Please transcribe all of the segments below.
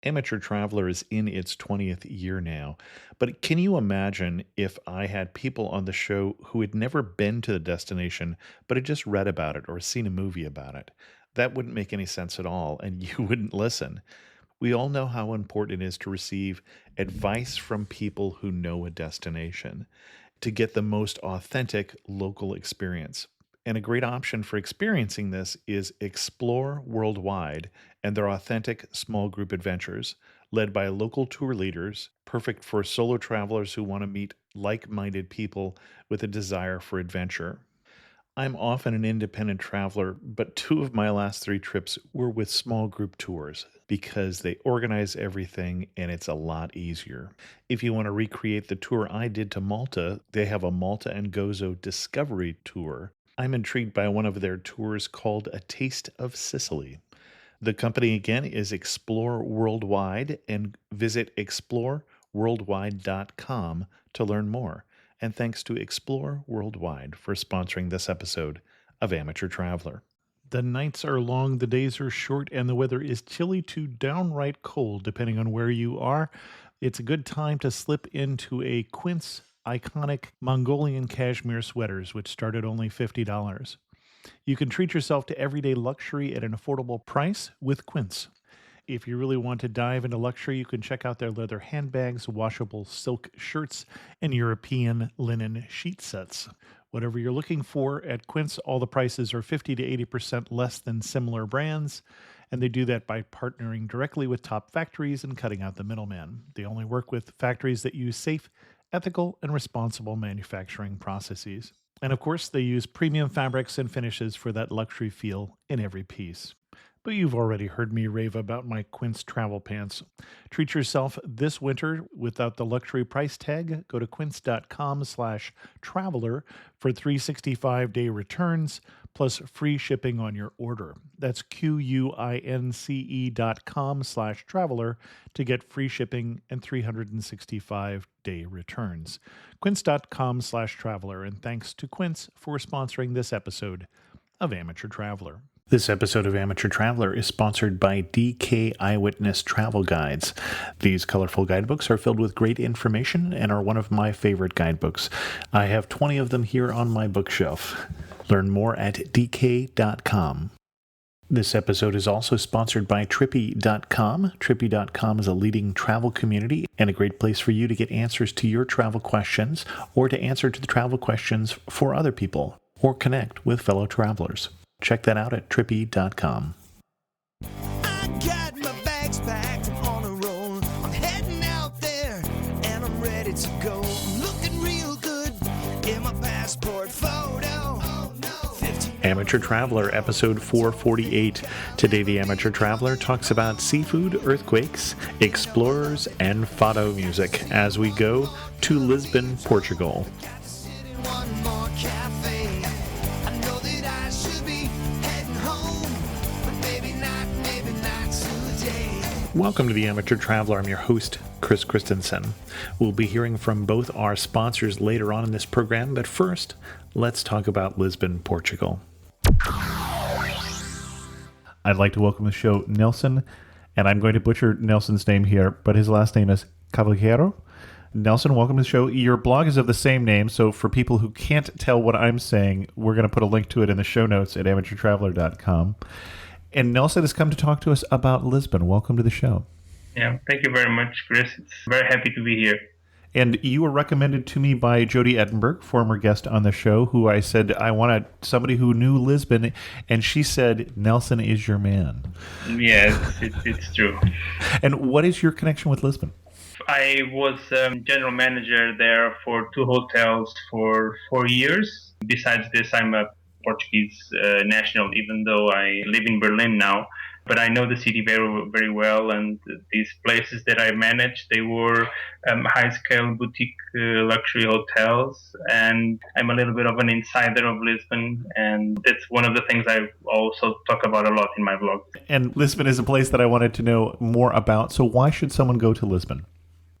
Amateur Traveler is in its 20th year now, but can you imagine if I had people on the show who had never been to the destination, but had just read about it or seen a movie about it? That wouldn't make any sense at all, and you wouldn't listen. We all know how important it is to receive advice from people who know a destination to get the most authentic local experience. And a great option for experiencing this is Explore Worldwide and their authentic small group adventures, led by local tour leaders, perfect for solo travelers who want to meet like minded people with a desire for adventure. I'm often an independent traveler, but two of my last three trips were with small group tours because they organize everything and it's a lot easier. If you want to recreate the tour I did to Malta, they have a Malta and Gozo Discovery Tour. I'm intrigued by one of their tours called A Taste of Sicily. The company again is Explore Worldwide and visit exploreworldwide.com to learn more. And thanks to Explore Worldwide for sponsoring this episode of Amateur Traveler. The nights are long, the days are short, and the weather is chilly to downright cold, depending on where you are. It's a good time to slip into a Quince iconic Mongolian cashmere sweaters, which start at only $50. You can treat yourself to everyday luxury at an affordable price with Quince. If you really want to dive into luxury, you can check out their leather handbags, washable silk shirts, and European linen sheet sets. Whatever you're looking for at Quince, all the prices are 50 to 80% less than similar brands, and they do that by partnering directly with top factories and cutting out the middleman. They only work with factories that use safe, ethical, and responsible manufacturing processes. And of course, they use premium fabrics and finishes for that luxury feel in every piece. But you've already heard me rave about my Quince travel pants. Treat yourself this winter without the luxury price tag. Go to quince.com/traveler for 365-day returns plus free shipping on your order. That's QUINCE.com/traveler to get free shipping and 365-day returns. Quince.com/traveler. And thanks to Quince for sponsoring this episode of Amateur Traveler. This episode of Amateur Traveler is sponsored by DK Eyewitness Travel Guides. These colorful guidebooks are filled with great information and are one of my favorite guidebooks. I have 20 of them here on my bookshelf. Learn more at dk.com. This episode is also sponsored by Trippy.com. Trippy.com is a leading travel community and a great place for you to get answers to your travel questions or to answer to the travel questions for other people or connect with fellow travelers. Check that out at trippy.com. I got my bags packed, I'm on a roll. I'm heading out there and I'm ready to go. I'm looking real good in my passport photo. 15 Amateur Traveler, episode 448. Today, the Amateur Traveler talks about seafood, earthquakes, explorers, and fado music as we go to Lisbon, Portugal. got to sit in one more cafe. I know that I should be heading home, but maybe not today. Welcome to the Amateur Traveler. I'm your host, Chris Christensen. We'll be hearing from both our sponsors later on in this program, but first, let's talk about Lisbon, Portugal. I'd like to welcome to the show Nelson, and I'm going to butcher Nelson's name here, but his last name is Cavallero. Nelson, welcome to the show. Your blog is of the same name, so for people who can't tell what I'm saying, we're going to put a link to it in the show notes at amateurtraveler.com. And Nelson has come to talk to us about Lisbon. Welcome to the show. Yeah, thank you very much, Chris. It's very happy to be here. And you were recommended to me by Jody Edinburgh, former guest on the show, who I said, I wanted somebody who knew Lisbon, and she said, Nelson is your man. Yes, it's true. And what is your connection with Lisbon? I was general manager there for 2 hotels for 4 years. Besides this, I'm a Portuguese national, even though I live in Berlin now. But I know the city very, very well, and these places that I managed, they were high-scale boutique luxury hotels, and I'm a little bit of an insider of Lisbon, and that's one of the things I also talk about a lot in my blog. And Lisbon is a place that I wanted to know more about, so why should someone go to Lisbon?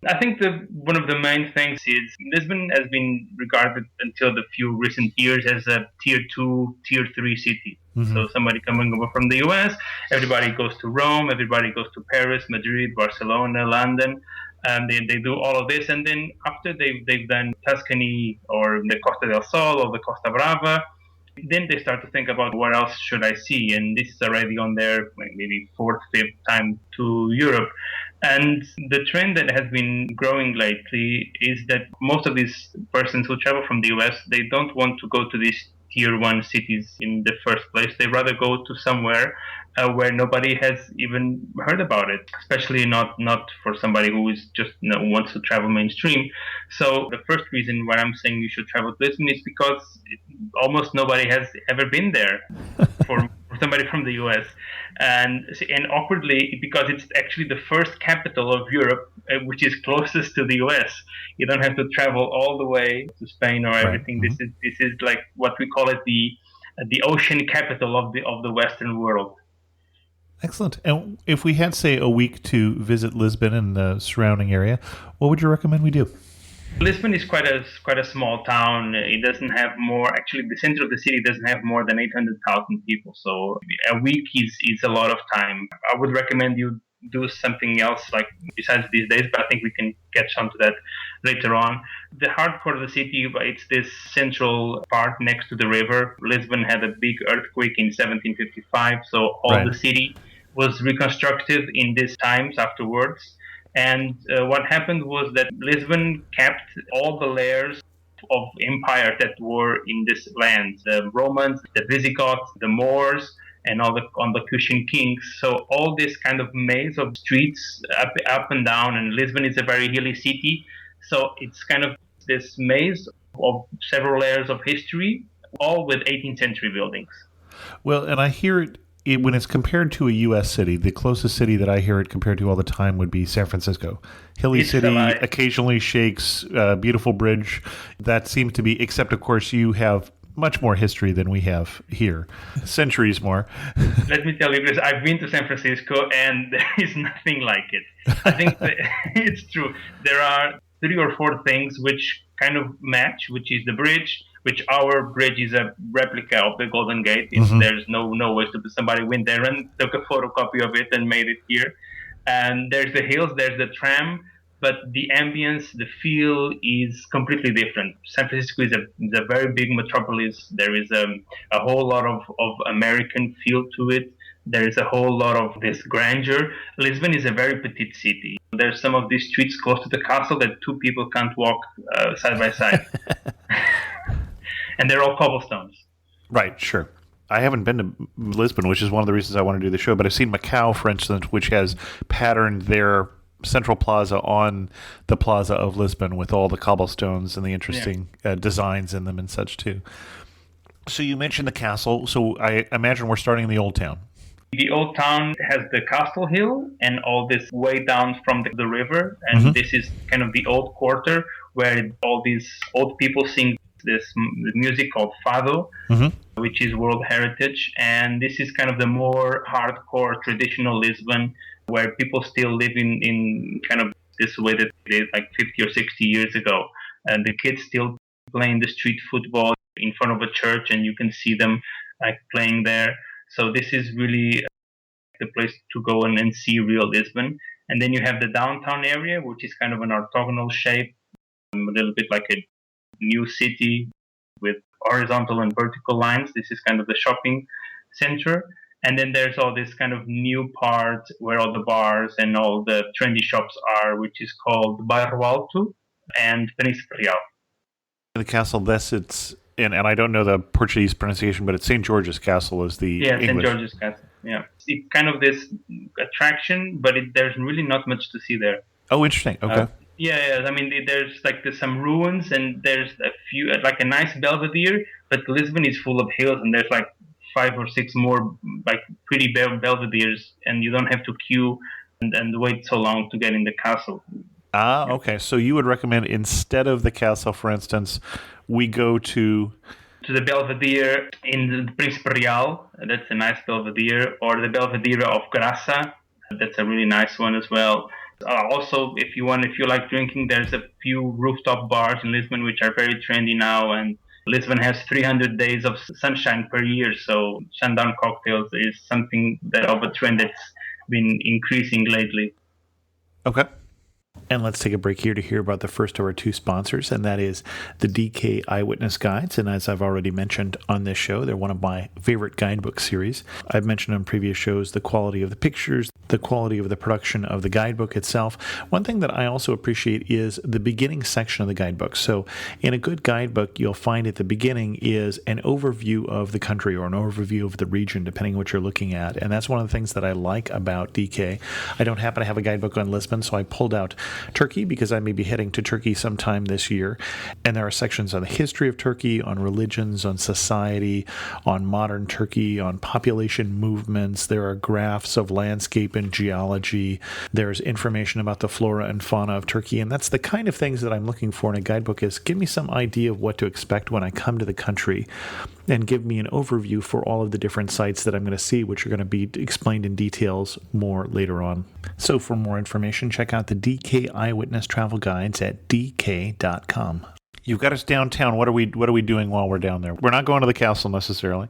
I think one of the main things is Lisbon has been regarded until the few recent years as a tier two, tier three city. Hmm. So somebody coming over from the US, everybody goes to Rome, everybody goes to Paris, Madrid, Barcelona, London, and they do all of this. And then after they've done Tuscany or the Costa del Sol or the Costa Brava, then they start to think about what else should I see, and this is already on their maybe fourth, fifth time to Europe. And the trend that has been growing lately is that most of these persons who travel from the US, they don't want to go to these tier one cities in the first place. They rather go to somewhere where nobody has even heard about it, especially not for somebody who is just wants to travel mainstream. So the first reason why I'm saying you should travel to Lisbon is because almost nobody has ever been there for somebody from the US, and awkwardly because it's actually the first capital of Europe, which is closest to the US. You don't have to travel all the way to Spain or Right. everything. This is like what we call it the ocean capital of the Western world. Excellent. And if we had, say, a week to visit Lisbon and the surrounding area, what would you recommend we do? Lisbon is quite a small town. It doesn't have more. Actually, the center of the city doesn't have more than 800,000 people. So a week is a lot of time. I would recommend you do something else like besides these days, but I think we can catch on to that later on. The heart core of the city, it's this central part next to the river. Lisbon had a big earthquake in 1755, so all Right. the city was reconstructed in these times afterwards. And what happened was that Lisbon kept all the layers of empire that were in this land: the Romans, the Visigoths, the Moors, and all the on the Cushion kings. So all this kind of maze of streets up and down, and Lisbon is a very hilly city. So it's kind of this maze of several layers of history, all with 18th century buildings. Well, and I hear it when it's compared to a U.S. city. The closest city that I hear it compared to all the time would be San Francisco. Hilly It's a city, lie. occasionally shakes, beautiful bridge. That seems to be, except of course you have much more history than we have here, centuries more. Let me tell you, because I've been to San Francisco and there is nothing like it. I think that it's true. There are three or four things which kind of match, which is the bridge, which our bridge is a replica of the Golden Gate. Hmm. There's no way to somebody went there and took a photocopy of it and made it here. And there's the hills, there's the tram, but the ambience, the feel is completely different. San Francisco is a very big metropolis. There is a whole lot of American feel to it. There is a whole lot of this grandeur. Lisbon is a very petite city. There's some of these streets close to the castle that two people can't walk side by side, and they're all cobblestones. Right, sure. I haven't been to Lisbon, which is one of the reasons I want to do the show, but I've seen Macau, for instance, which has patterned their central plaza on the plaza of Lisbon with all the cobblestones and the Yeah. interesting designs in them and such too. So you mentioned the castle. So I imagine we're starting in the old town. The old town has the Castle Hill and all this way down from the river, Hmm. and this is kind of the old quarter where all these old people sing this music called fado, Hmm. which is World Heritage, and this is kind of the more hardcore traditional Lisbon, where people still live in kind of this way that they did like 50 or 60 years ago, and the kids still playing the street football in front of a church, and you can see them like playing there. So this is really the place to go and see real Lisbon. And then you have the downtown area, which is kind of an orthogonal shape, a little bit like a new city with horizontal and vertical lines. This is kind of the shopping center. And then there's all this kind of new part where all the bars and all the trendy shops are, which is called Bairro Alto and Príncipe Real. The castle, this it's and I don't know the Portuguese pronunciation, but it's St. George's Castle is the Yeah, St. English. George's Castle. Yeah. It's kind of this attraction, but there's really not much to see there. Oh, interesting. Okay. Yeah, yeah. I mean, there's like there's some ruins and there's a few like a nice Belvedere, but Lisbon is full of hills and there's like five or six more like pretty Belvederes, and you don't have to queue and wait so long to get in the castle. Ah, okay. So you would recommend instead of the castle, for instance, we go to. To the Belvedere in the Príncipe Real, that's a nice Belvedere, or the Belvedere of Graça, that's a really nice one as well. Also, if you like drinking, there's a few rooftop bars in Lisbon which are very trendy now, and Lisbon has 300 days of sunshine per year, so sundown cocktails is something that of a trend that's been increasing lately. Okay. And let's take a break here to hear about the first of our two sponsors, and that is the DK Eyewitness Guides. And as I've already mentioned on this show, they're one of my favorite guidebook series. I've mentioned on previous shows the quality of the pictures, the quality of the production of the guidebook itself. One thing that I also appreciate is the beginning section of the guidebook. So in a good guidebook, you'll find at the beginning is an overview of the country or an overview of the region, depending on what you're looking at. And that's one of the things that I like about DK. I don't happen to have a guidebook on Lisbon, so I pulled out Turkey because I may be heading to Turkey sometime this year. And there are sections on the history of Turkey, on religions, on society, on modern Turkey, on population movements. There are graphs of landscape and geology. There's information about the flora and fauna of Turkey. And that's the kind of things that I'm looking for in a guidebook, is give me some idea of what to expect when I come to the country, and give me an overview for all of the different sites that I'm going to see, which are going to be explained in details more later on. So for more information, check out the DK Eyewitness Travel Guides at dk.com. You've got us downtown. What are we doing while we're down there? We're not going to the castle necessarily.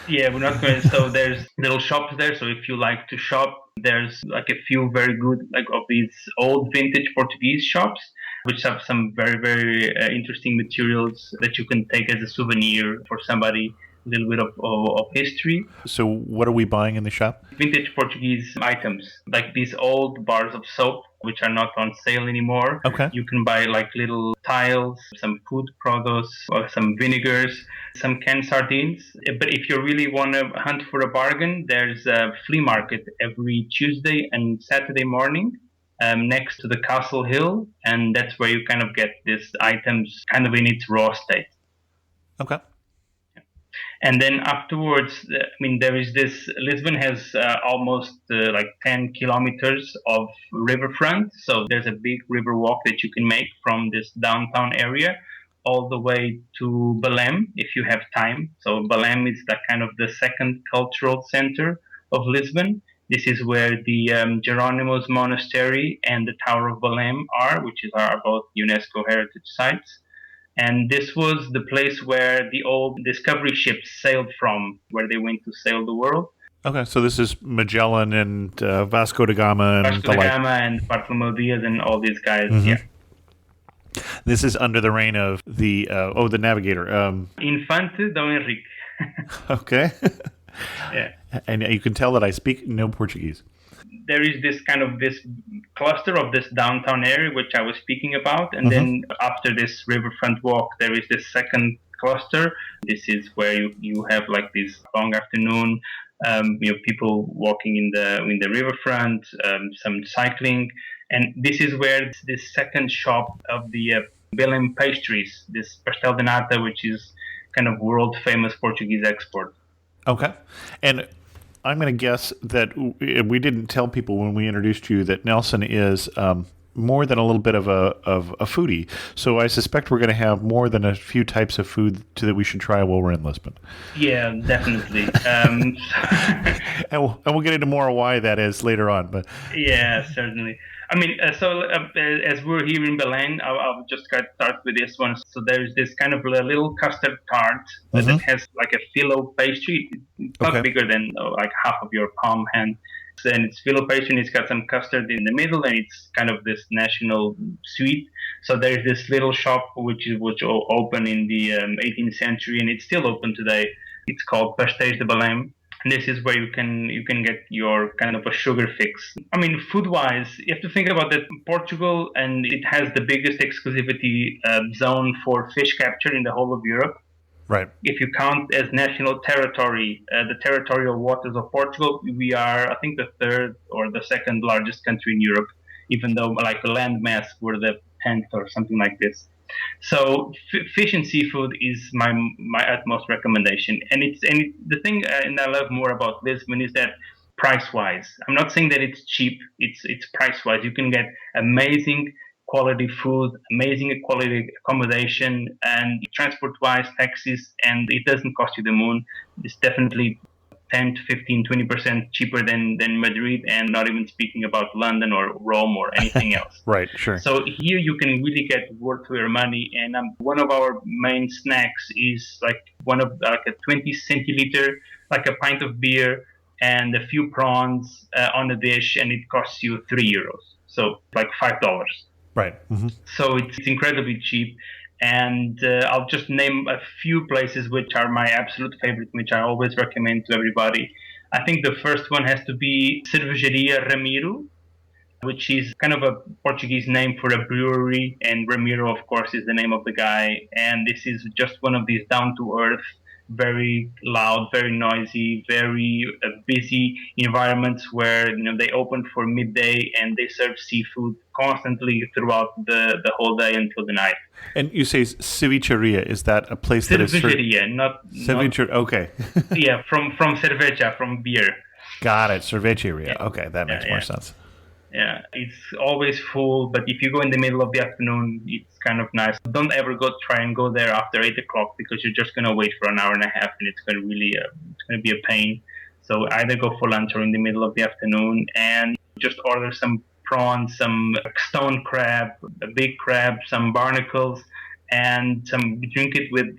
Yeah, we're not going. So there's little shops there. So if you like to shop, there's like a few very good like of these old vintage Portuguese shops, which have some very very interesting materials that you can take as a souvenir for somebody. A little bit of history. So what are we buying in the shop? Vintage Portuguese items, like these old bars of soap, which are not on sale anymore. Okay. You can buy like little tiles, some food products, or some vinegars, some canned sardines. But if you really want to hunt for a bargain, there's a flea market every Tuesday and Saturday morning. Next to the Castle Hill, and that's where you kind of get these items kind of in its raw state. Okay. And then afterwards, I mean, there is this. Lisbon has almost like 10 kilometers of riverfront. So there's a big river walk that you can make from this downtown area all the way to Belém if you have time. So Belém is the kind of the second cultural center of Lisbon. This is where the Jerónimos Monastery and the Tower of Belém are, which are both UNESCO heritage sites. And this was the place where the old discovery ships sailed from, where they went to sail the world. Okay, so this is Magellan and Vasco da Gama and Vasco da Gama and Bartolomeu Diaz and all these guys, yeah. This is under the reign of the navigator. Infante Dom Henrique. Okay. Yeah. And you can tell that I speak no Portuguese. There is this kind of this cluster of this downtown area which I was speaking about, and then after this riverfront walk there is this second cluster. This is where you have like this long afternoon, people walking in the riverfront, some cycling, and this is where this second shop of the Belém pastries, this pastel de nata, which is kind of world famous Portuguese export. Okay, and I'm going to guess that we didn't tell people when we introduced you that Nelson is more than a little bit of a foodie. So I suspect we're going to have more than a few types of food that we should try while we're in Lisbon. Yeah, definitely. And we'll get into more why that is later on. But yeah, certainly. I mean, as we're here in Belém, I'll just start with this one. So there's this kind of a little custard tart that has like a phyllo pastry. It's not bigger than like half of your palm hand. And it's phyllo pastry, and it's got some custard in the middle, and it's kind of this national sweet. So there's this little shop which opened in the 18th century, and it's still open today. It's called Pastéis de Belém. And this is where you can get your kind of a sugar fix. I mean, food-wise, you have to think about that Portugal, and it has the biggest exclusivity zone for fish capture in the whole of Europe. Right. If you count as national territory, the territorial waters of Portugal, we are, I think, the third or the second largest country in Europe, even though like the land mass we're the 10th or something like this. So fish and seafood is my utmost recommendation, and the thing and I love more about Lisbon is that price-wise, I'm not saying that it's cheap. It's price-wise. You can get amazing quality food, amazing quality accommodation, and transport-wise, taxis, and it doesn't cost you the moon. It's definitely 10 to 15, 20% cheaper than Madrid, and not even speaking about London or Rome or anything else. Right, sure. So here you can really get worth for your money. And one of our main snacks is like one of like a 20 centiliter, like a pint of beer and a few prawns on a dish, and it costs you €3. So like $5. Right. Hmm. So it's incredibly cheap. And I'll just name a few places which are my absolute favorite, which I always recommend to everybody. I think the first one has to be Cervejaria Ramiro, which is kind of a Portuguese name for a brewery, and Ramiro, of course, is the name of the guy. And this is just one of these down to earth, very loud, very noisy, very busy environments where they open for midday and they serve seafood constantly throughout the whole day until the night. And you say cevicheria. Is that a place that is Cervejaria, not ceviche? Okay. yeah, from cerveja, from beer. Got it. Cervecheria. Yeah. Okay, that makes more sense. Yeah, it's always full, but if you go in the middle of the afternoon, it's kind of nice. Don't ever try and go there after 8 o'clock, because you're just gonna wait for an hour and a half, and it's gonna really it's gonna be a pain. So either go for lunch or in the middle of the afternoon, and just order some prawns, some stone crab, a big crab, some barnacles, and drink it with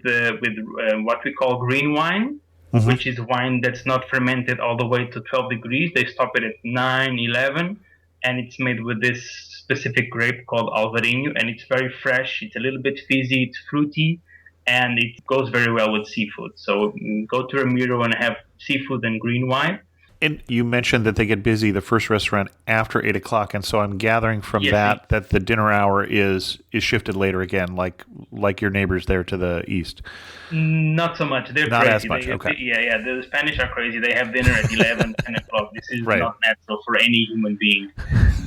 what we call green wine. Mm-hmm. Which is wine that's not fermented all the way to 12 degrees. They stop it at 9, 11. And it's made with this specific grape called Alvarinho, and it's very fresh. It's a little bit fizzy, it's fruity, and it goes very well with seafood. So go to Ramiro and have seafood and green wine. And you mentioned that they get busy, the first restaurant, after 8 o'clock, and so I'm gathering from that the dinner hour is shifted later again, like your neighbors there to the east. Not so much. They're not crazy. As much. Okay. Yeah. The Spanish are crazy. They have dinner at 11, 10 o'clock. This is right. Not natural for any human being.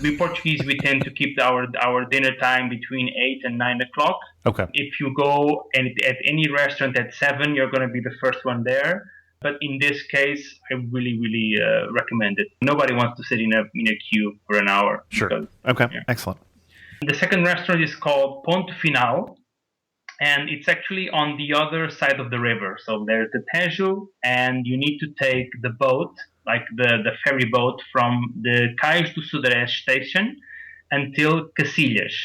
We Portuguese, we tend to keep our dinner time between 8 and 9 o'clock. Okay. If you go at any restaurant at 7, you're going to be the first one there. But in this case, I really, really recommend it. Nobody wants to sit in a queue for an hour. Sure. Because, okay. Yeah. Excellent. The second restaurant is called Ponto Final, and it's actually on the other side of the river. So there's the Tejo, and you need to take the boat, like the ferry boat, from the Cais do Sudeste station until Cacilhas.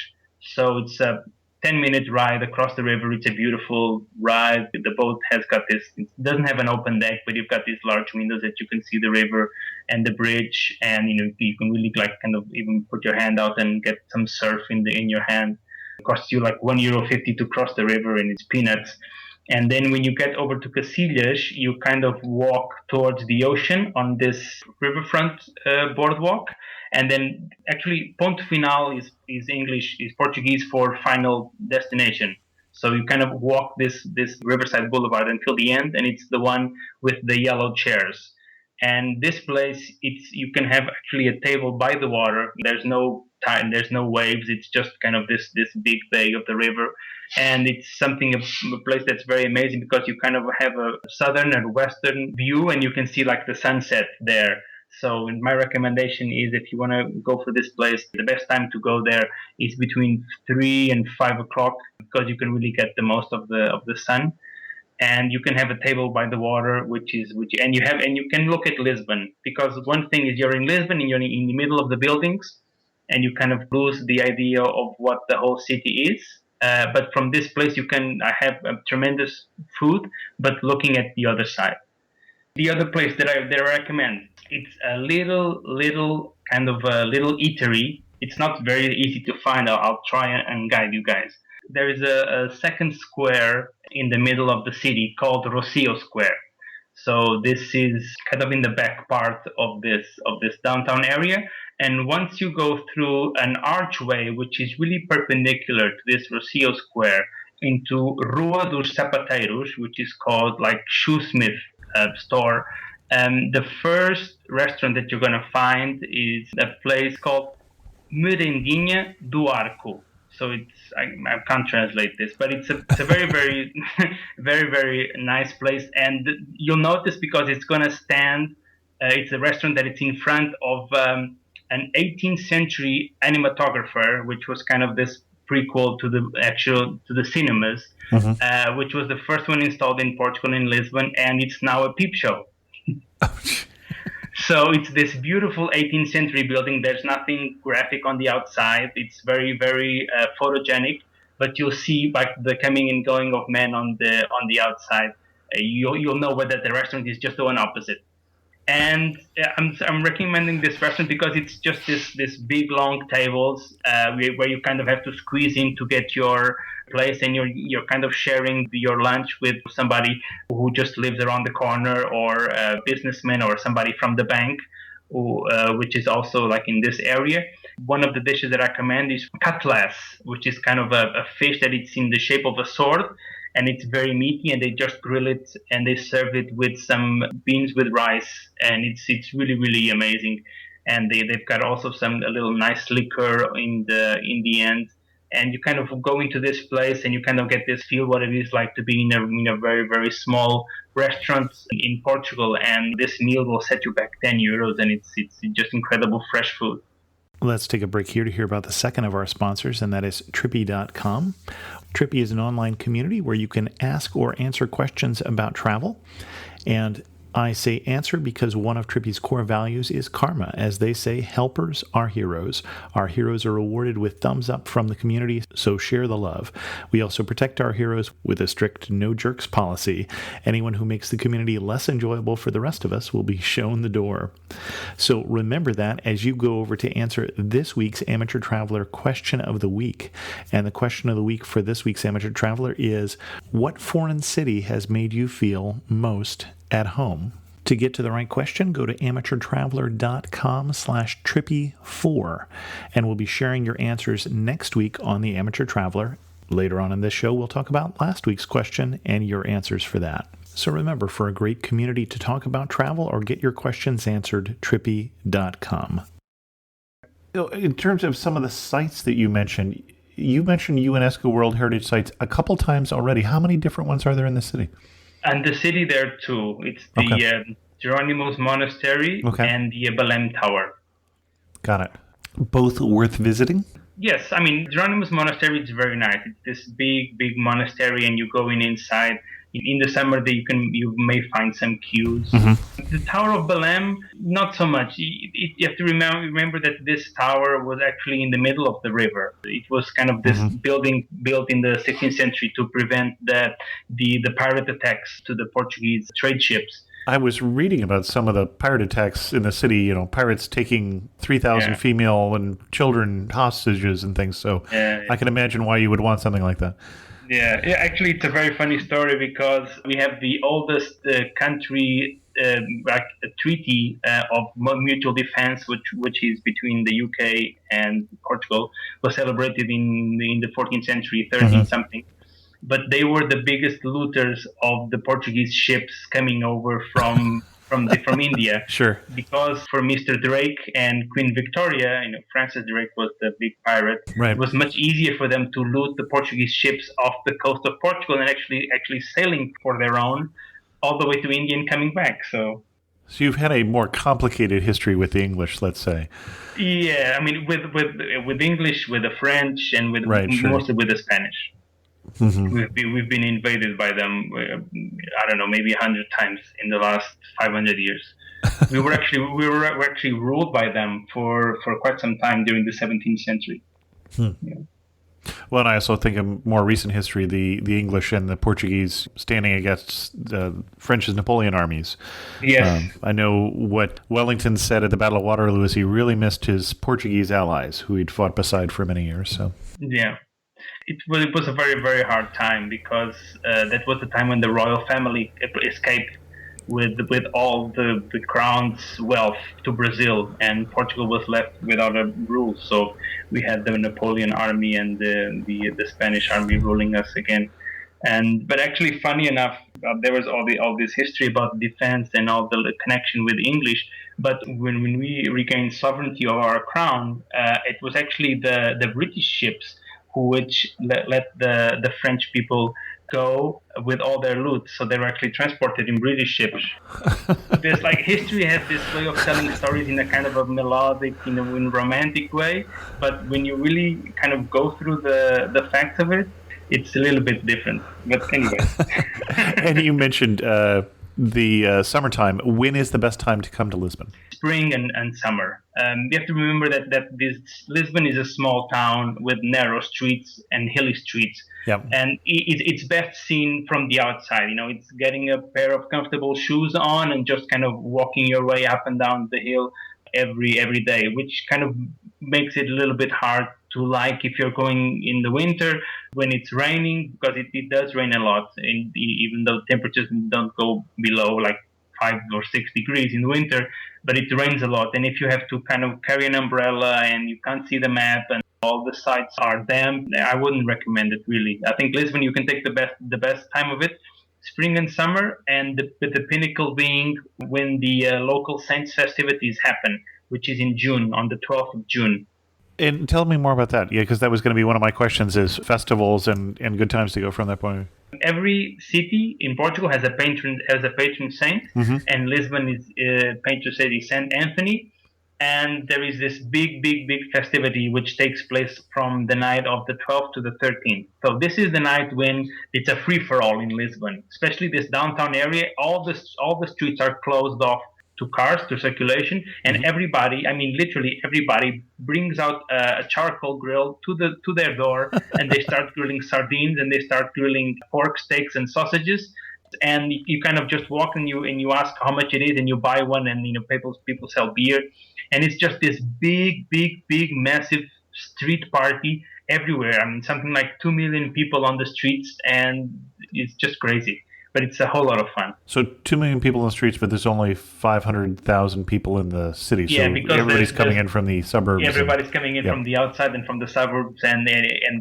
So it's a 10-minute ride across the river. It's a beautiful ride. The boat has got this, it doesn't have an open deck, but you've got these large windows that you can see the river and the bridge, and you can really kind of even put your hand out and get some surf in your hand. It costs you like €1.50 to cross the river, and it's peanuts. And then when you get over to Cacilhas, you kind of walk towards the ocean on this riverfront boardwalk. And then actually Ponto Final is Portuguese for final destination. So you kind of walk this riverside boulevard until the end, and it's the one with the yellow chairs. And this place, you can have actually a table by the water. There's no time, there's no waves. It's just kind of this big bay of the river. And it's a place that's very amazing, because you kind of have a southern and western view, and you can see like the sunset there. So my recommendation is, if you want to go for this place, the best time to go there is between 3 and 5 o'clock, because you can really get the most of the sun. And you can have a table by the water, and you can look at Lisbon, because one thing is you're in Lisbon and you're in the middle of the buildings, and you kind of lose the idea of what the whole city is. But from this place, you can have tremendous food, but looking at the other side. The other place that I recommend, it's a little kind of a little eatery. It's not very easy to find. I'll try and guide you guys. There is a second square in the middle of the city called Rocio Square. So this is kind of in the back part of this downtown area. And once you go through an archway, which is really perpendicular to this Rocio Square, into Rua dos Sapateiros, which is called like shoesmith store. The first restaurant that you're going to find is a place called Merendinha do Arco. So I can't translate this, but it's a very, very, very, very nice place. And you'll notice, because it's going to stand, it's a restaurant that it's in front of an 18th century cinematographer, which was kind of this prequel to the cinemas, which was the first one installed in Portugal, in Lisbon, and it's now a peep show. So it's this beautiful 18th century building. There's nothing graphic on the outside. It's very, very photogenic, but you'll see like the coming and going of men on the outside. You'll know whether the restaurant is just the one opposite. And I'm recommending this restaurant because it's just this big long tables where you kind of have to squeeze in to get your place, and you're kind of sharing your lunch with somebody who just lives around the corner, or a businessman, or somebody from the bank, which is also like in this area. One of the dishes that I recommend is cutlass, which is kind of a fish that it's in the shape of a sword, and it's very meaty, and they just grill it and they serve it with some beans with rice, and it's really, really amazing. And they've got also a little nice liquor in the end. And you kind of go into this place and you kind of get this feel what it is like to be in a very, very small restaurant in Portugal, and this meal will set you back €10, and it's just incredible fresh food. Let's take a break here to hear about the second of our sponsors, and that is Trippy.com. Trippy is an online community where you can ask or answer questions about travel. And I say answer because one of Trippy's core values is karma. As they say, helpers are heroes. Our heroes are rewarded with thumbs up from the community, so share the love. We also protect our heroes with a strict no jerks policy. Anyone who makes the community less enjoyable for the rest of us will be shown the door. So remember that as you go over to answer this week's Amateur Traveler question of the week. And the question of the week for this week's Amateur Traveler is, what foreign city has made you feel most at home? To get to the right question, go to amateurtraveler.com/trippy4, and we'll be sharing your answers next week on the Amateur Traveler. Later on in this show, we'll talk about last week's question and your answers for that. So remember, for a great community to talk about travel or get your questions answered, trippy.com. In terms of some of the sites that you mentioned UNESCO World Heritage Sites a couple times already. How many different ones are there in the city? And the city there are two. It's the Geronimo's Monastery and the Belém Tower. Got it. Both worth visiting? Yes, I mean, Geronimo's Monastery is very nice. It's this big, big monastery, and you go inside. In the summer, you may find some queues. Mm-hmm. The Tower of Belém, not so much. You have to remember that this tower was actually in the middle of the river. It was kind of this building built in the 16th century to prevent the pirate attacks to the Portuguese trade ships. I was reading about some of the pirate attacks in the city, pirates taking 3,000 female and children hostages and things. So I can imagine why you would want something like that. Yeah, actually, it's a very funny story because we have the oldest country treaty of mutual defense, which is between the UK and Portugal, was celebrated in the 14th century, 13 something. But they were the biggest looters of the Portuguese ships coming over from India. Sure. Because for Mr. Drake and Queen Victoria, Francis Drake was the big pirate. Right. It was much easier for them to loot the Portuguese ships off the coast of Portugal and actually sailing for their own all the way to India and coming back. So you've had a more complicated history with the English, let's say. Yeah, I mean with English, with the French, and mostly with the Spanish. Mm-hmm. We've been invaded by them. I don't know, maybe 100 times in the last 500 years. we were actually ruled by them for quite some time during the 17th century. Yeah. Well, and I also think of more recent history, the English and the Portuguese standing against the French and Napoleon armies. Yes. I know what Wellington said at the Battle of Waterloo is he really missed his Portuguese allies who he'd fought beside for many years. So yeah. It was a very, very hard time because that was the time when the royal family escaped with all the crown's wealth to Brazil, and Portugal was left without a rule. So we had the Napoleon army and the Spanish army ruling us again. But actually, funny enough, there was all this history about defense and all the connection with English. But when we regained sovereignty of our crown, it was actually the British ships which let the French people go with all their loot. So they were actually transported in British ships. There's history has this way of telling stories in a kind of a melodic, in romantic way. But when you really kind of go through the facts of it, it's a little bit different. But anyway. And you mentioned the summertime, when is the best time to come to Lisbon? Spring and summer. You have to remember that this Lisbon is a small town with narrow streets and hilly streets, Yep. and it's best seen from the outside. It's getting a pair of comfortable shoes on and just kind of walking your way up and down the hill every day, which kind of makes it a little bit hard to like if you're going in the winter when it's raining, because it does rain a lot, even though temperatures don't go below like 5 or 6 degrees in the winter, but it rains a lot. And if you have to kind of carry an umbrella and you can't see the map and all the sites are damp, I wouldn't recommend it really. I think Lisbon, you can take the best time of it, spring and summer, and the pinnacle being when the local saints festivities happen, which is in June, on the 12th of June. And tell me more about that. Yeah, because that was going to be one of my questions: is festivals and good times to go from that point. Every city in Portugal has a patron saint, and Lisbon is patron saint is Saint Anthony. And there is this big festivity which takes place from the night of the 12th to the 13th. So this is the night when it's a free for all in Lisbon, especially this downtown area. All the streets are closed off to cars, to circulation, and everybody, I mean literally everybody, brings out a charcoal grill to their door, and they start grilling sardines and they start grilling pork steaks and sausages. And you kind of just walk and you ask how much it is, and you buy one, and people sell beer, and it's just this big massive street party everywhere. I mean, something like 2 million people on the streets, and it's just crazy. But it's a whole lot of fun. So 2 million people in the streets, but there's only 500,000 people in the city. Yeah, so because everybody's coming in from the suburbs. Everybody's coming in from the outside and from the suburbs, and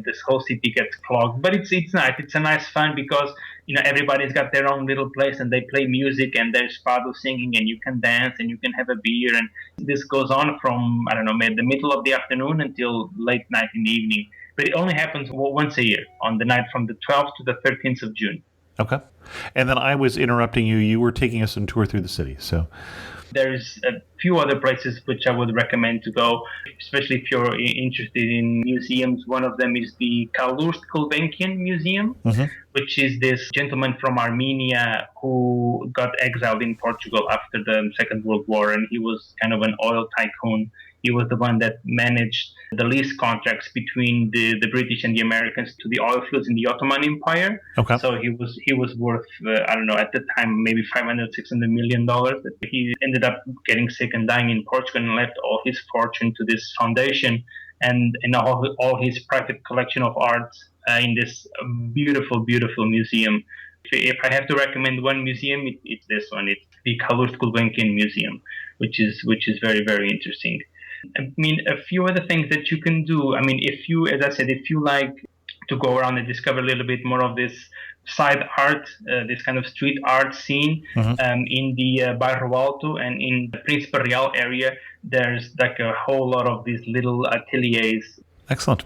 this whole city gets clogged. But it's nice. It's a nice fun because everybody's got their own little place, and they play music, and there's fado singing, and you can dance, and you can have a beer, and this goes on from the middle of the afternoon until late night in the evening. But it only happens once a year, on the night from the 12th to the 13th of June. Okay. And then I was interrupting you. You were taking us on tour through the city. So there's a few other places which I would recommend to go, especially if you're interested in museums. One of them is the Calouste-Gulbenkian Museum, which is this gentleman from Armenia who got exiled in Portugal after the Second World War, and he was kind of an oil tycoon. He was the one that managed the lease contracts between the British and the Americans to the oil fields in the Ottoman Empire. Okay. So he was worth, at the time, maybe $500-600 million. He ended up getting sick and dying in Portugal and left all his fortune to this foundation and all his private collection of arts in this beautiful museum. If I have to recommend one museum, it's this one. It's the Calouste-Gulbenkian Museum, which is very, very interesting. I mean, a few other things that you can do. I mean, if you like to go around and discover a little bit more of this side art, this kind of street art scene, in the Bairro Alto and in the Príncipe Real area, there's like a whole lot of these little ateliers. Excellent.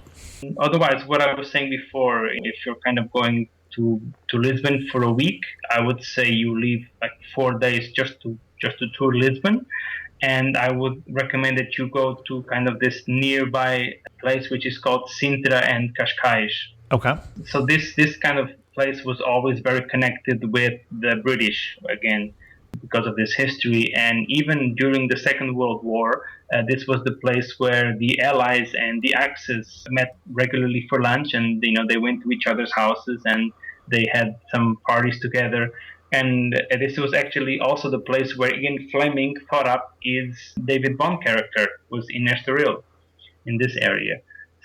Otherwise, what I was saying before, if you're kind of going to Lisbon for a week, I would say you leave like 4 days just to tour Lisbon. And I would recommend that you go to kind of this nearby place, which is called Sintra and Cascais. Okay. So this kind of place was always very connected with the British, again, because of this history. And even during the Second World War, this was the place where the Allies and the Axis met regularly for lunch, and they went to each other's houses and they had some parties together. And this was actually also the place where Ian Fleming thought up his David Bond character, was in Estoril, in this area.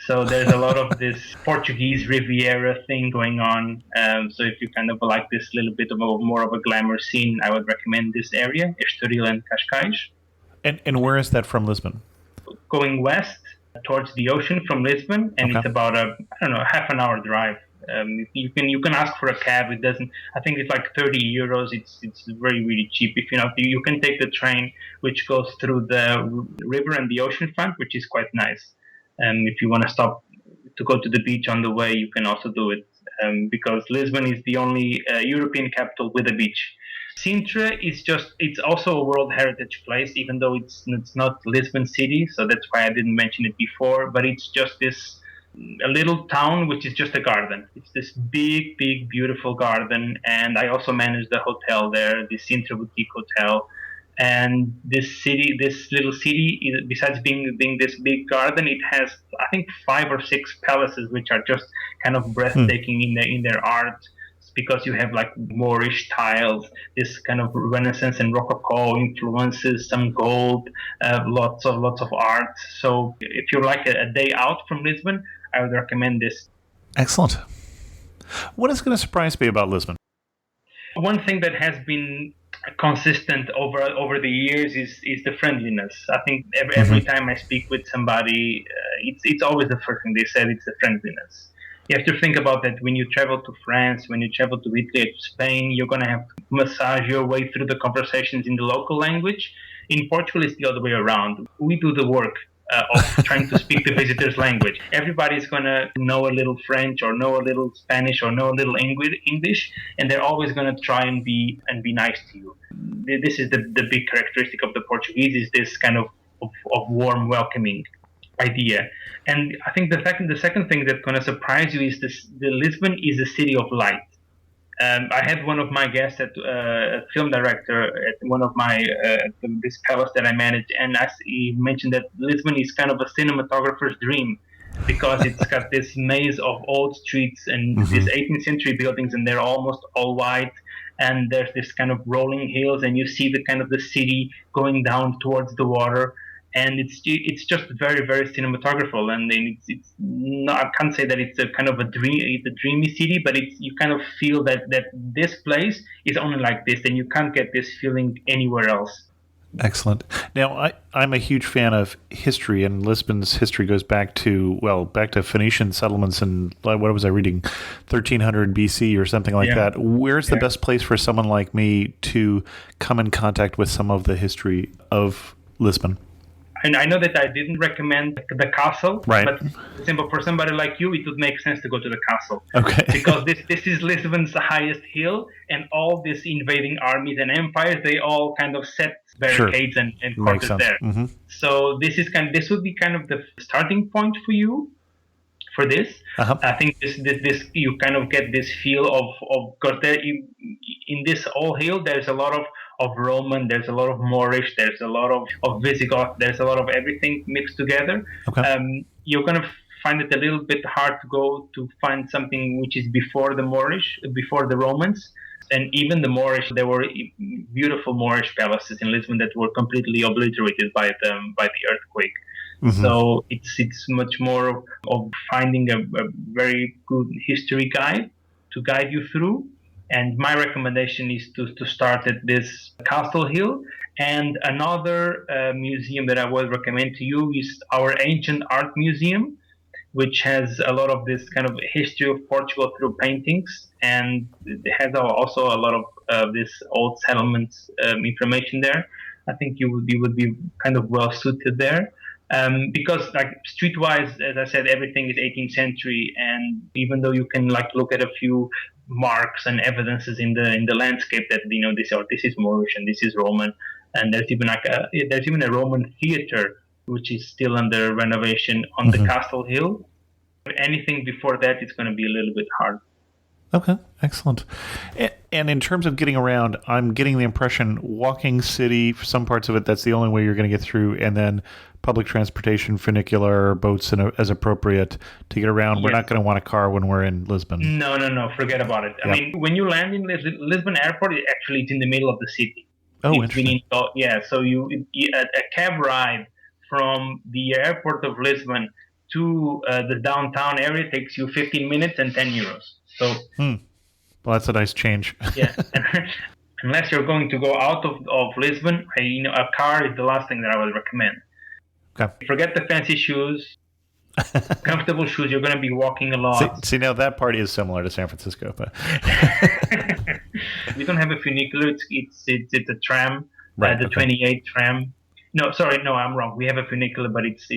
So there's a lot of this Portuguese Riviera thing going on. So if you kind of like this little bit of more of a glamour scene, I would recommend this area, Estoril and Cascais. And where is that from Lisbon? Going west towards the ocean from Lisbon, and It's about half an hour drive. You can ask for a cab. It doesn't. I think it's like 30 euros. It's really cheap. If you can take the train, which goes through the river and the ocean front, which is quite nice. If you want to stop to go to the beach on the way, you can also do it. Because Lisbon is the only European capital with a beach. Sintra it's also a World Heritage Place, even though it's not Lisbon City. So that's why I didn't mention it before. But it's just this a little town which is just a garden. It's this big, big, beautiful garden, and I also manage the hotel there, the Sintra Boutique Hotel. And this little city, besides being this big garden, it has I think 5 or 6 palaces which are just kind of Hmm. breathtaking in their art. It's because you have like Moorish tiles, this kind of Renaissance and Rococo influences, some gold, lots of art. So if you're like a day out from Lisbon, I would recommend this. Excellent. What is going to surprise me about Lisbon? One thing that has been consistent over the years is the friendliness. I think every Hmm. time I speak with somebody, it's always the first thing they said. It's the friendliness. You have to think about that when you travel to France, when you travel to Italy, to Spain, you're gonna have to massage your way through the conversations in the local language. In Portugal, it's the other way around. We do the work of trying to speak the visitor's language. Everybody's gonna know a little French or know a little Spanish or know a little English, and they're always going to try and be nice to you. This is the big characteristic of the Portuguese, is this kind of warm welcoming idea. And I think the second thing that's going to surprise you is this: the Lisbon is a city of light. I had one of my guests a film director at one of my this palace that I managed, and he mentioned that Lisbon is kind of a cinematographer's dream because it's got this maze of old streets and these Hmm. 18th century buildings, and they're almost all white. And there's this kind of rolling hills, and you see the kind of the city going down towards the water, and it's just very very cinematographical. And then it's not, I can't say that it's a kind of it's a dreamy city, but it's, you kind of feel that this place is only like this, and you can't get this feeling anywhere else. Excellent. Now, I'm a huge fan of history, and Lisbon's history goes back to, well, back to Phoenician settlements in, what was I reading, 1300 BC or something like Yeah, that. Where's the yeah. best place for someone like me to come in contact with some of the history of Lisbon? And I know that I didn't recommend the castle, Right. but simple for somebody like you, it would make sense to go to the castle Okay. because this is Lisbon's highest hill, and all these invading armies and empires, they all kind of set Sure. barricades and Makes quarters sense. there. Hmm. So this would be kind of the starting point for you for this. Uh-huh. I think this you kind of get this feel of because there in this whole hill there's a lot of Roman, there's a lot of Moorish, there's a lot of Visigoth, there's a lot of everything mixed together. Okay. You're gonna find it a little bit hard to go to find something which is before the Moorish, before the Romans. And even the Moorish, there were beautiful Moorish palaces in Lisbon that were completely obliterated by the earthquake. Hmm. So it's much more of finding a very good history guide to guide you through. And my recommendation is to start at this Castle Hill. And another museum that I would recommend to you is our Ancient Art Museum, which has a lot of this kind of history of Portugal through paintings, and it has also a lot of this old settlements information there. I think you would be kind of well suited there. Because like streetwise, as I said, everything is 18th century, and even though you can like look at a few marks and evidences in the landscape that this is Moorish and this is Roman, and there's even a Roman theater which is still under renovation on the Hmm. Castle Hill. Anything before that, it's going to be a little bit hard. Okay, excellent. And in terms of getting around, I'm getting the impression walking city, for some parts of it, that's the only way you're going to get through, and then public transportation, funicular, boats as appropriate to get around. We're Yes. not going to want a car when we're in Lisbon. No, no, no. Forget about it. I Yep. mean, when you land in Lisbon Airport, it's in the middle of the city. Oh, It's interesting. been yeah. So a cab ride from the airport of Lisbon to the downtown area takes you 15 minutes and 10 euros. So Hmm. Well, that's a nice change. yeah, unless you're going to go out of Lisbon, a car is the last thing that I would recommend. Okay. Forget the fancy shoes, comfortable shoes. You're going to be walking a See, lot. see, now that part is similar to San Francisco, but We don't have a funicular. It's a tram, right. the Okay. 28 tram. No, sorry, no, I'm wrong. We have a funicular, but it's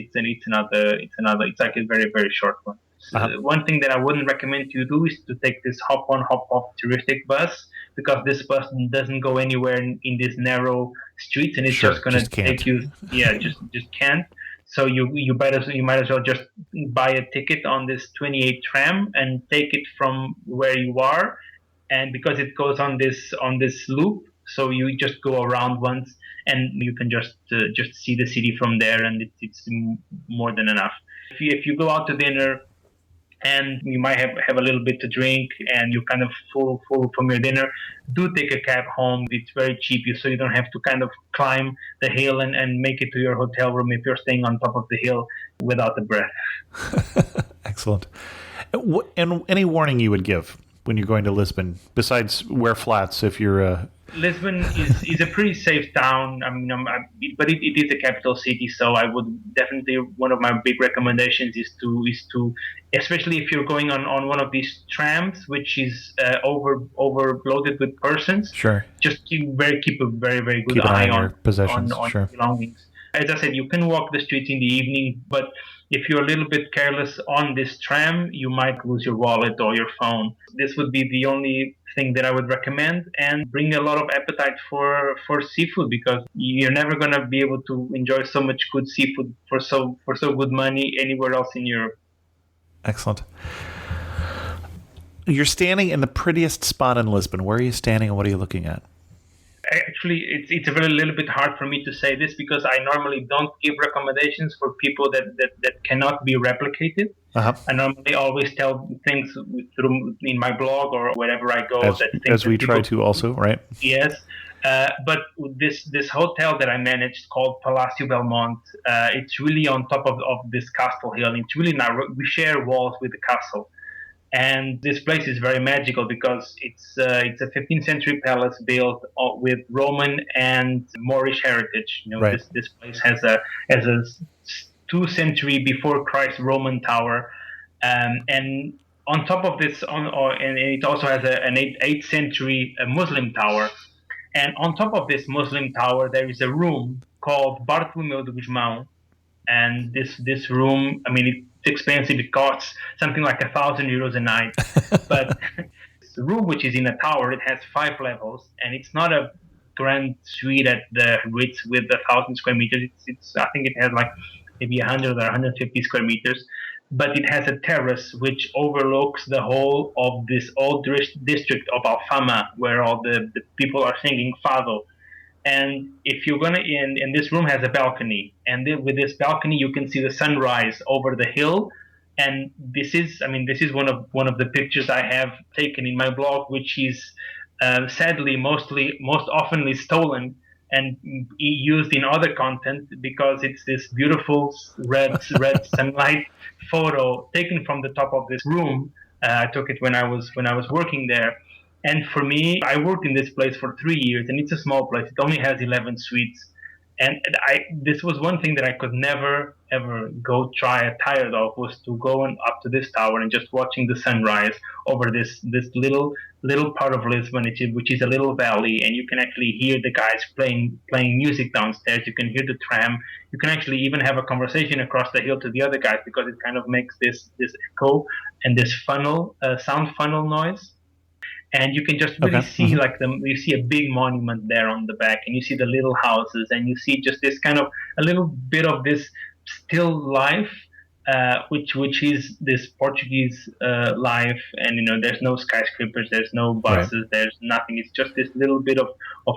another. It's like a very very short one. So Uh-huh. one thing that I wouldn't recommend you do is to take this hop on hop off touristic bus, because this bus doesn't go anywhere in these narrow streets, and it's Sure. just going to Just can't. take you. Yeah, just can't. So you might as well just buy a ticket on this 28 tram and take it from where you are, and because it goes on this loop, so you just go around once and you can just see the city from there, and it's more than enough. If you go out to dinner and you might have a little bit to drink and you're kind of full from your dinner, do take a cab home. It's very cheap, so you don't have to kind of climb the hill and make it to your hotel room if you're staying on top of the hill without the breath. Excellent. And any warning you would give when you're going to Lisbon, besides wear flats if you're... Lisbon is a pretty safe town. I mean, but it is a capital city, so I would definitely, one of my big recommendations is to, especially if you're going on one of these trams, which is overloaded with persons. Sure. Just keep a very good Keep an eye on your possessions. on Sure. your belongings. As I said, you can walk the streets in the evening, but if you're a little bit careless on this tram, you might lose your wallet or your phone. This would be the only thing that I would recommend, and bring a lot of appetite for seafood, because you're never going to be able to enjoy so much good seafood for so good money anywhere else in Europe. Excellent. You're standing in the prettiest spot in Lisbon. Where are you standing and what are you looking at? Actually, it's a little bit hard for me to say this, because I normally don't give recommendations for people that cannot be replicated. Uh-huh. I normally always tell things through in my blog or wherever I go. As we try to also, right? Yes. But this hotel that I managed, called Palácio Belmonte, it's really on top of this castle hill. It's really now, we share walls with the castle. And this place is very magical because it's a 15th century palace built with Roman and Moorish heritage. Right. This place has a 2nd-century before Christ Roman tower, and on top of this, and it also has an 8th century Muslim tower. And on top of this Muslim tower, there is a room called Bartolomeu de Gusmão, and this room, I mean, it's expensive. It costs something like €1,000 a night. But the room, which is in a tower, it has 5 levels, and it's not a grand suite at the Ritz with 1,000 square meters. It's I think it has like maybe 100 or 150 square meters, but it has a terrace which overlooks the whole of this old district of Alfama, where all the people are singing fado. And if you're gonna and this room has a balcony, and then with this balcony you can see the sunrise over the hill. And this is one of the pictures I have taken in my blog, which is sadly most oftenly stolen and used in other content, because it's this beautiful red sunlight photo taken from the top of this room. I took it when I was working there. And for me, I worked in this place for 3 years, and it's a small place. It only has 11 suites. And this was one thing that I could never, ever go tired of, was to go up to this tower and just watching the sunrise over this little part of Lisbon, which is a little valley, and you can actually hear the guys playing music downstairs. You can hear the tram. You can actually even have a conversation across the hill to the other guys, because it kind of makes this echo and this sound funnel noise. And you can just really see you see a big monument there on the back, and you see the little houses, and you see just this kind of a little bit of this still life, which is this Portuguese life. And there's no skyscrapers, there's no buses, right. There's nothing. It's just this little bit of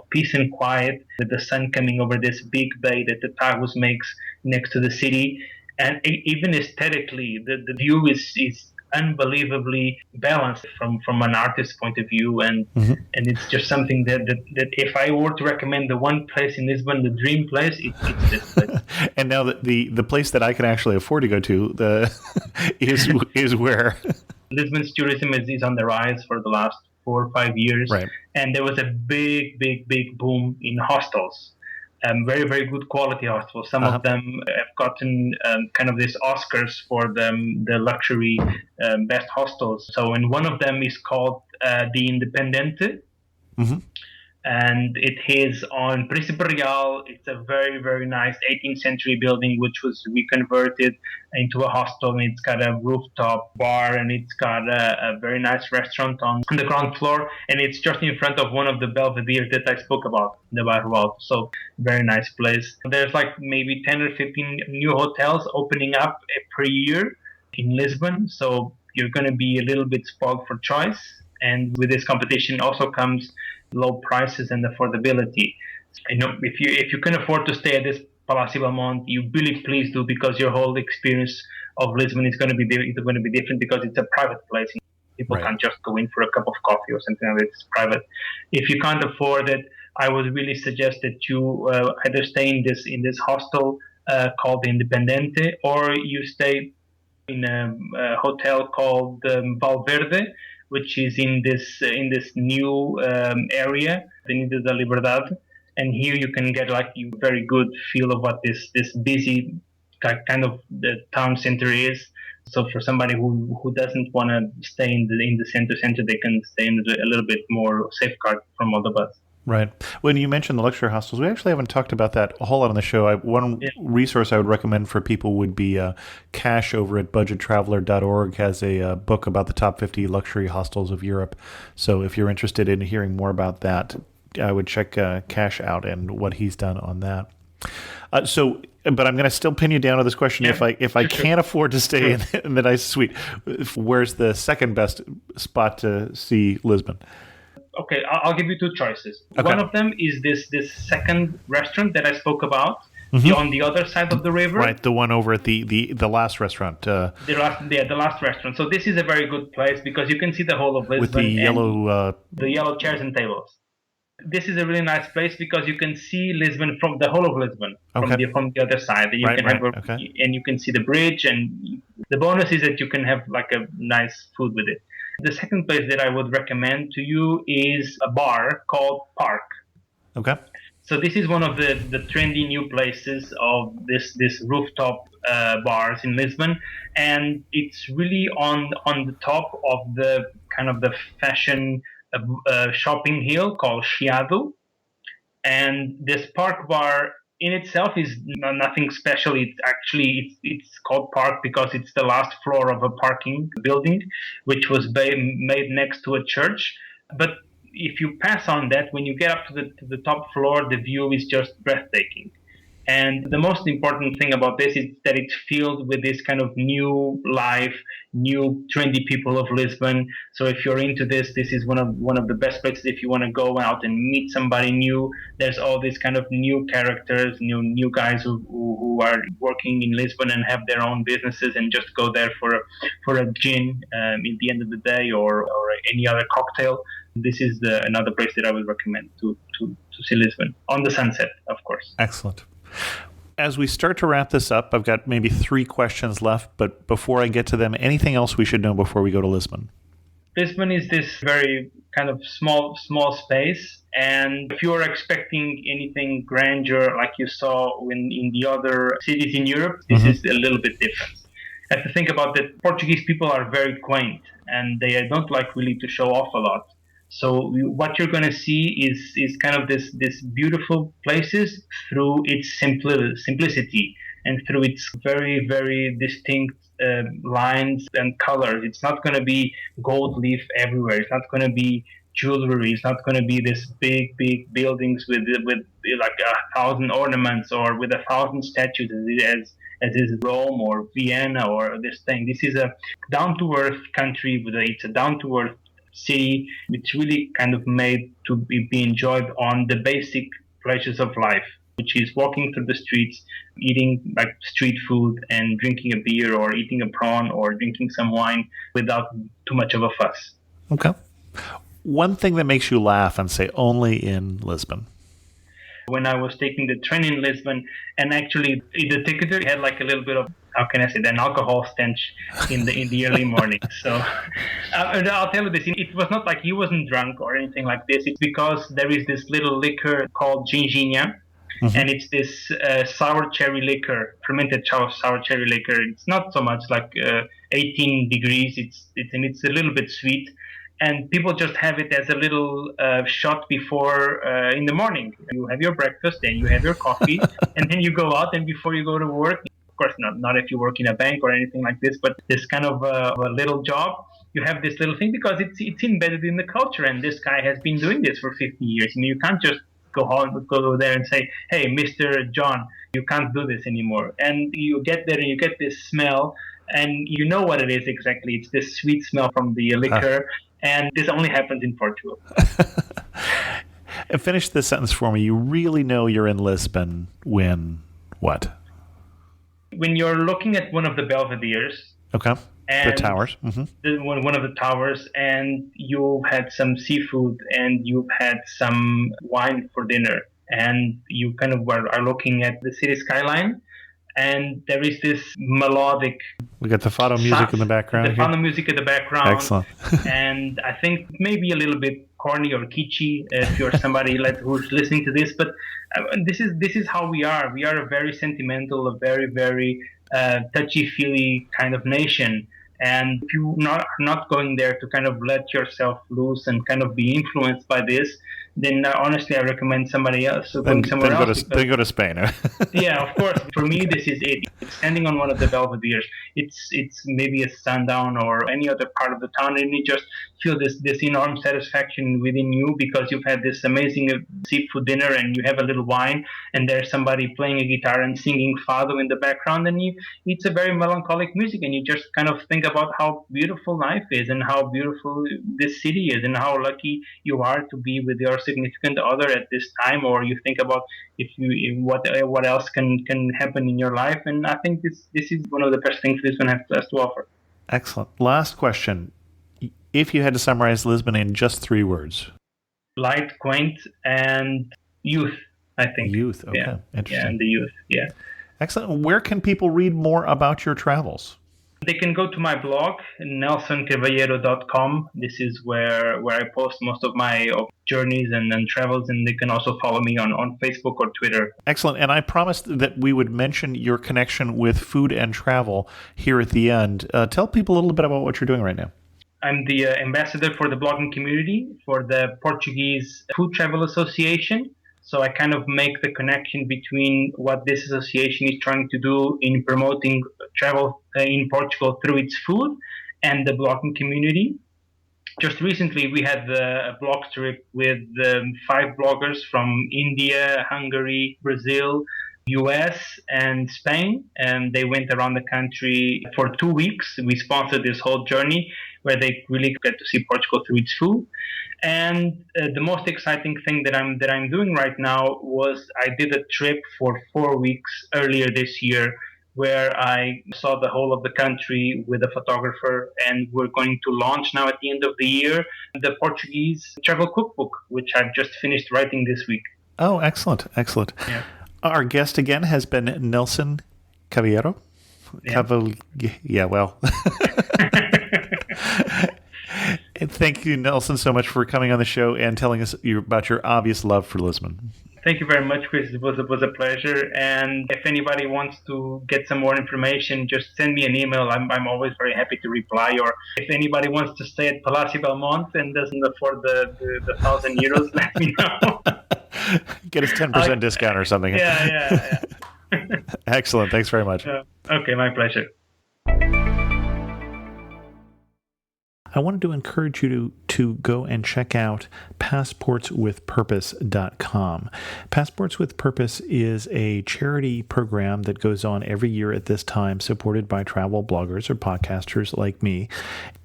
peace and quiet, with the sun coming over this big bay that the Tagus makes next to the city. And even aesthetically, the view is unbelievably balanced from an artist's point of view, and it's just something that if I were to recommend the one place in Lisbon, the dream place, it's this place. And now the place that I can actually afford to go to is where Lisbon's tourism is on the rise for the last 4 or 5 years, right. And there was a big boom in hostels. Very, very good quality hostels. Some of them have gotten kind of these Oscars for the luxury best hostels. So, and one of them is called the Independente. and it is on Príncipe Real. It's a very, very nice 18th century building which was reconverted into a hostel. And it's got a rooftop bar, and it's got a very nice restaurant on the ground floor, and it's just in front of one of the Belvedere that I spoke about, the Bairro Alto. So very nice place. There's like maybe 10 or 15 new hotels opening up per year in Lisbon, so you're going to be a little bit spoiled for choice. And with this competition also comes low prices and affordability. You know, if you can afford to stay at this Palacio Belmont, you really please do, because your whole experience of Lisbon is going to be different, because it's a private place. People Right. can't just go in for a cup of coffee or something like that. It's private. If you can't afford it, I would really suggest that you either stay in this hostel called Independente, or you stay in a hotel called Valverde, which is in this new area, Avenida da Liberdade. And here you can get like a very good feel of what this busy kind of the town center is. So for somebody who doesn't want to stay in the center, they can stay in a little bit more safeguard from all the bus. Right. When you mentioned the luxury hostels, we actually haven't talked about that a whole lot on the show. One Yeah. resource I would recommend for people would be Cash over at budgettraveler.org has a book about the top 50 luxury hostels of Europe. So if you're interested in hearing more about that, I would check Cash out and what he's done on that. But I'm going to still pin you down to this question. Yeah, If I sure. can't afford to stay in the nice suite, where's the second best spot to see Lisbon? Okay, I'll give you two choices. Okay. One of them is this second restaurant that I spoke about, Mhm. on the other side of the river. Right, the one over at the last restaurant The last restaurant. So this is a very good place because you can see the whole of Lisbon with the and yellow. the yellow chairs and tables. This is a really nice place because you can see Lisbon from the whole of Lisbon Okay. from the other side. And you Right, can right, have okay. and you can see the bridge, and the bonus is that you can have like a nice food with it. The second place that I would recommend to you is a bar called Park. Okay. So this is one of the trendy new places of this rooftop bars in Lisbon, and it's really on the top of the kind of the fashion shopping hill called Chiado. And this Park bar in itself is nothing special. It's called Park because it's the last floor of a parking building, which was made next to a church. But if you pass on that, when you get up to the top floor, the view is just breathtaking. And the most important thing about this is that it's filled with this kind of new life, new trendy people of Lisbon. So if you're into this, this is one of the best places if you want to go out and meet somebody new. There's all these kind of new characters, new guys who are working in Lisbon and have their own businesses and just go there for a gin at the end of the day, or any other cocktail. This is another place that I would recommend to see Lisbon on the sunset, of course. Excellent. As we start to wrap this up, I've got maybe 3 questions left, but before I get to them, anything else we should know before we go to Lisbon? Lisbon is this very kind of small space, and if you're expecting anything grandeur like you saw in the other cities in Europe, this Mhm. is a little bit different. You have to think about that Portuguese people are very quaint, and they don't like really to show off a lot. So what you're going to see is kind of this beautiful places through its simplicity and through its very, very distinct lines and colors. It's not going to be gold leaf everywhere. It's not going to be jewelry. It's not going to be this big buildings with like 1,000 ornaments or with 1,000 statues as is Rome or Vienna or this thing. This is a down to earth country. It's a down to earth city. It's really kind of made to be enjoyed on the basic pleasures of life, which is walking through the streets, eating like street food and drinking a beer or eating a prawn or drinking some wine without too much of a fuss. Okay. One thing that makes you laugh and say only in Lisbon. When I was taking the train in Lisbon, and actually the ticketer had like a little bit of, how can I say, an alcohol stench in the early morning. So I'll tell you this: it was not like he wasn't drunk or anything like this. It's because there is this little liquor called ginginha, Mhm. and it's this sour cherry liquor, fermented sour cherry liquor. It's not so much like 18 degrees. It's a little bit sweet. and people just have it as a little shot before in the morning. You have your breakfast, then you have your coffee, and then you go out. And before you go to work, of course, not if you work in a bank or anything like this, but this kind of a little job, you have this little thing because it's embedded in the culture. And this guy has been doing this for 50 years, and you can't just go there and say, "Hey, Mr. John, you can't do this anymore." And you get there and you get this smell, and you know what it is exactly. It's this sweet smell from the liquor, and this only happens in Portugal. And finish this sentence for me. You really know you're in Lisbon when what? When you're looking at one of the Belvederes, Okay. The and towers. one of the towers, and you've had some seafood and you've had some wine for dinner, and you kind of are looking at the city skyline, and there is this melodic We got the fado music in the background the here. fado music in the background. Excellent. And I think maybe a little bit corny or kitschy if you're somebody like who's listening to this, but this is how we are. We are a very sentimental, a very touchy-feely kind of nation. And if you not going there to kind of let yourself loose and kind of be influenced by this, then honestly, I recommend somebody else going somewhere else. Then go to Spain. Yeah, of course. For me, this is it. Standing on one of the Belvederes, it's maybe a sundown or any other part of the town, and you just feel this enormous satisfaction within you because you've had this amazing seafood dinner and you have a little wine, and there's somebody playing a guitar and singing fado in the background, and it's a very melancholic music, and you just kind of think about how beautiful life is and how beautiful this city is and how lucky you are to be with your significant other at this time, or you think about what else can happen in your life. And I think this is one of the best things Lisbon has to offer. Excellent. Last question. If you had to summarize Lisbon in just 3 words. Light, quaint, and youth, I think. Youth. Okay. Yeah. Interesting. Yeah, and the youth. Yeah. Excellent. Where can people read more about your travels? They can go to my blog, nelsoncarvalheiro.com. This is where I post most of my journeys and travels, and they can also follow me on Facebook or Twitter. Excellent. And I promised that we would mention your connection with food and travel here at the end. Tell people a little bit about what you're doing right now. I'm the ambassador for the blogging community for the Portuguese Food Travel Association. So I kind of make the connection between what this association is trying to do in promoting travel in Portugal through its food and the blogging community. Just recently, we had a blog trip with 5 bloggers from India, Hungary, Brazil, US, and Spain, and they went around the country for 2 weeks. We sponsored this whole journey where they really get to see Portugal through its food. And the most exciting thing that I'm doing right now was I did a trip for 4 weeks earlier this year where I saw the whole of the country with a photographer, and we're going to launch now at the end of the year the Portuguese travel cookbook, which I've just finished writing this week. Oh, excellent. Excellent. Yeah. Our guest again has been Nelson Caballero. Yeah. Well. And thank you, Nelson, so much for coming on the show and telling us about your obvious love for Lisbon. Thank you very much, Chris. It was a pleasure. And if anybody wants to get some more information, just send me an email. I'm always very happy to reply. Or if anybody wants to stay at Palácio Belmonte and doesn't afford the 1,000 euros, let me know. Get us 10% discount or something. Yeah. Excellent. Thanks very much. Okay, my pleasure. I wanted to encourage you to go and check out passportswithpurpose.com. Passports with Purpose is a charity program that goes on every year at this time, supported by travel bloggers or podcasters like me.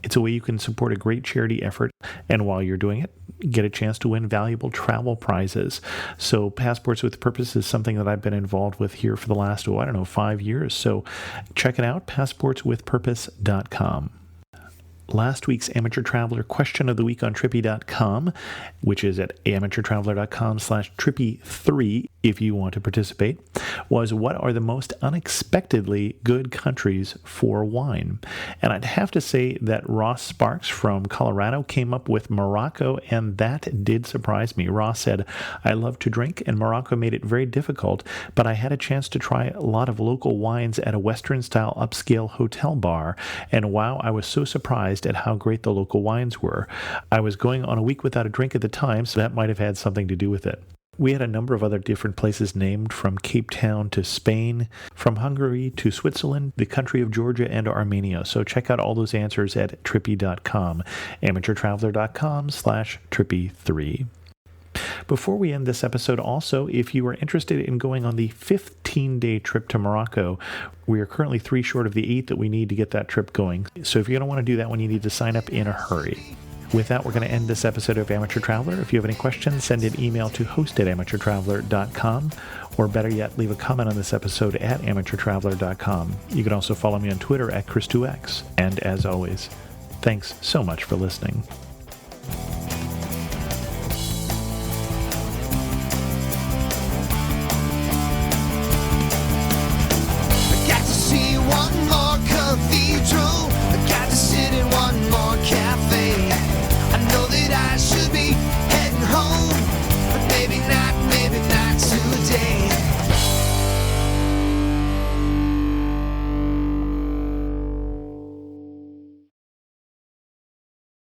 It's a way you can support a great charity effort, and while you're doing it, get a chance to win valuable travel prizes. So Passports with Purpose is something that I've been involved with here for the last, 5 years. So check it out, passportswithpurpose.com. Last week's Amateur Traveler question of the week on Trippy.com, which is at amateurtraveler.com/Trippy3 if you want to participate, was what are the most unexpectedly good countries for wine? And I'd have to say that Ross Sparks from Colorado came up with Morocco, and that did surprise me. Ross said, I love to drink, and Morocco made it very difficult, but I had a chance to try a lot of local wines at a Western-style upscale hotel bar, and wow, I was so surprised surprised at how great the local wines were. I was going on a week without a drink at the time, so that might have had something to do with it. We had a number of other different places named, from Cape Town to Spain, from Hungary to Switzerland, the country of Georgia, and Armenia. So check out all those answers at trippy.com, amateurtraveler.com/trippy3. Before we end this episode, also, if you are interested in going on the 15-day trip to Morocco, we are currently 3 short of the 8 that we need to get that trip going. So if you're going to want to do that one, you need to sign up in a hurry. With that, we're going to end this episode of Amateur Traveler. If you have any questions, send an email to host@amateurtraveler.com, or better yet, leave a comment on this episode at amateurtraveler.com. You can also follow me on Twitter at Chris2X. And as always, thanks so much for listening.